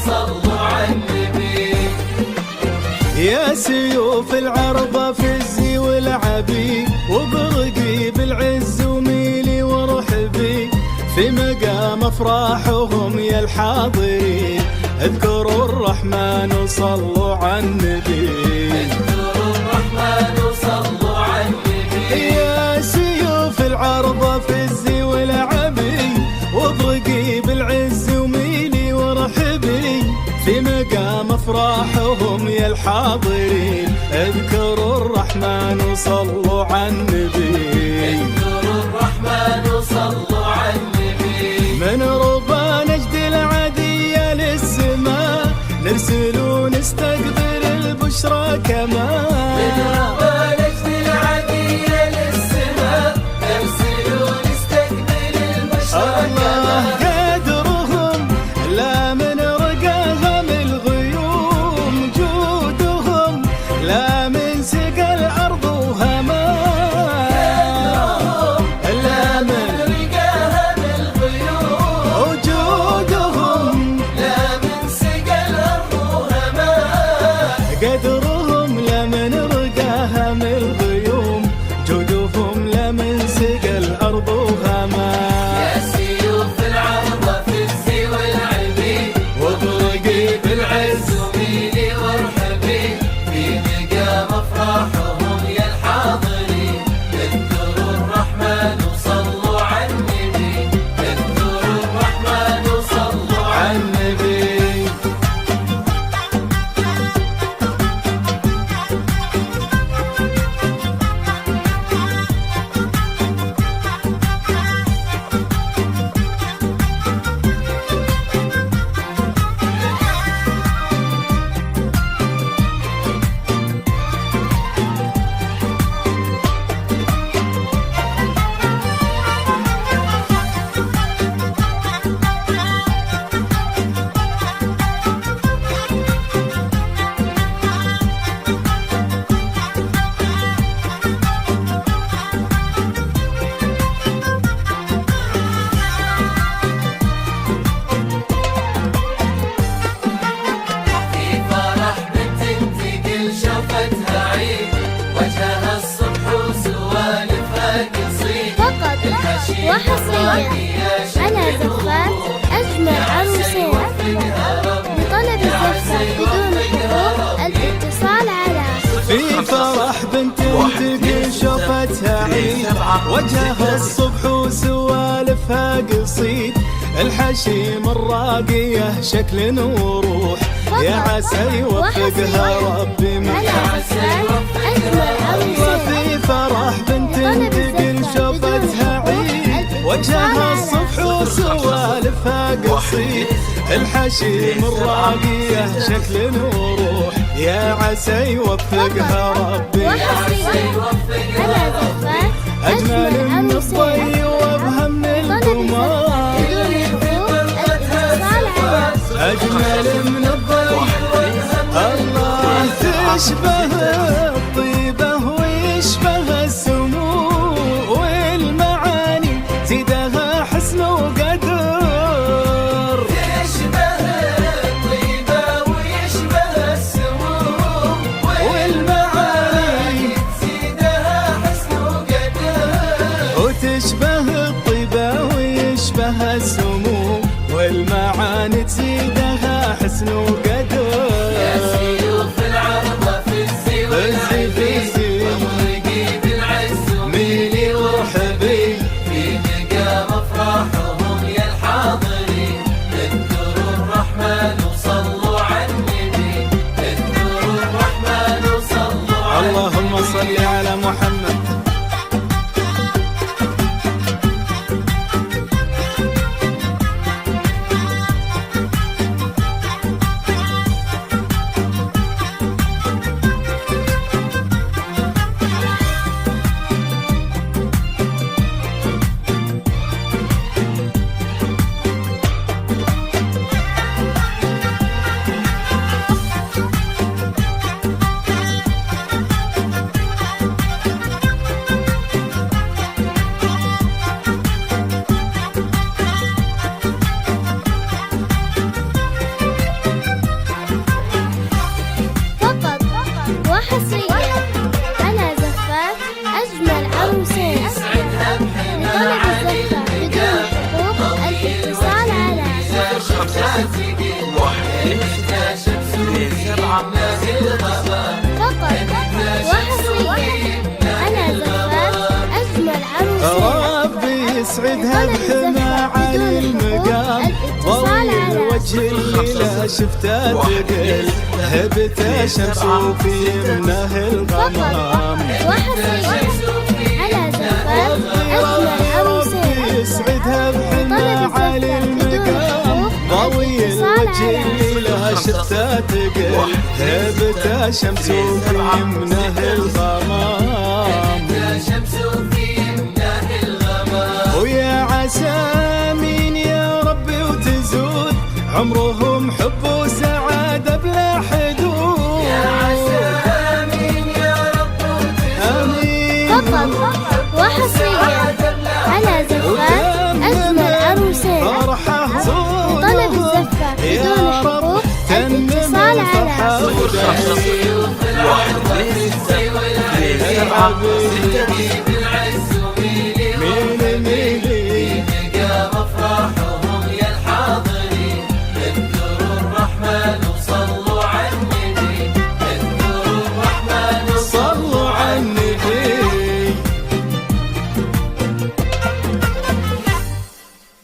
صلوا على النبي. يا سيوف العربة فزي والعبي وبرقي بالعز وميلي وارحبي في مقام افراحهم يا الحاضرين. اذكروا الرحمن وصلوا على النبي. اذكروا الرحمن وصلوا على النبي. يا سيوف العربة فزي والعبي وبرقي بالعز وميلي وارحبي في مقام افراحهم يا الحاضرين. اذكروا الرحمن وصلوا على النبي. اذكروا الرحمن وصلوا على النبي. من ربى نجد العدية للسماء نرسل ونستقبل البشرى كمان. من ربى نجد العدية للسماء نرسل ونستقبل البشرى كمان. قدرهم لا من رقاهم الغيوم جودهم لا من سقى الأرض وهمان. لا من رقاهم الغيوم وجودهم لا من سقى الأرض وهمان. قدرهم لا من رقاهم الغيوم جودهم لا من سقى الأرض وهمان. يا سيوف العربة فزي والعبي وبرقي بالعز وميلي وارحبي في مقام افراحهم يا الحاضرين. اذكروا الرحمن وصلوا على النبي. اذكروا الرحمن وصلوا على النبي. في فرح بنت تقل شوفتها عيد وجهها الصبح وسوالفها قصيد. فقط وحصريا على زفات أجمل عروسين. لطلب الزفة بدون حقوق الاتصال على في فرح بنت تقي شوفتها عيد وجهها الصبح وسوالفها قصيد. الحشيم الراقية شكل وروح يا عسى يوفقها ربي من على زفات أجمل عروسين. في فرح بنت تقي شوفتها عيد وجهها الصبح وسوالفها قصيد. الحشيم الراقية شكل وروح يا عسى يوفقها ربي. وحصريا على زفات أجمل من الضي وأبهم من القمر. بدون حقوق الاتصال على أجمل من الضي الله تشبه الطيبة ويشبه السمو والمعاني زيدها حسن وقدر. تشبه الطيبة ويشبه السموم والمعاني زيدها حسن وقدر. وتشبه الطيبة ويشبه السمو والمعاني تزيدها حسن وقدر. يا سيوف العربة فزي والعبي وبرقي بالعز وميلي وارحبي في مقام افراحهم يا الحاضرين. اذكروا الرحمن وصلوا على النبي. اذكروا الرحمن وصلوا على اللهم صل على محمد. وحصريا على زفات أجمل عروسين. لطلب الزفة بدون حقوق الاتصال على 5 فقط وحصريا على زفات أجمل عروسين. ربي يسعدها بحما على المقام، ضوي الوجه اللي لا شفته تقل، هبته شمس وفي يمنه الغمام. وحصريا على زفات أجمل عروسين. يسعدها بحما على المقام، ضوي الوجه اللي لا شفته تقل، هبته شمس وفي يمنه الغمام. ويا عسى مين يا ربي وتزود عمرهم حب وسعادة بلا حدود. يا عسى مين يا رب وتزود فقط وحصريا على زفات أجمل عروسين. لطلب الزفة بدون حقوق الاتصال على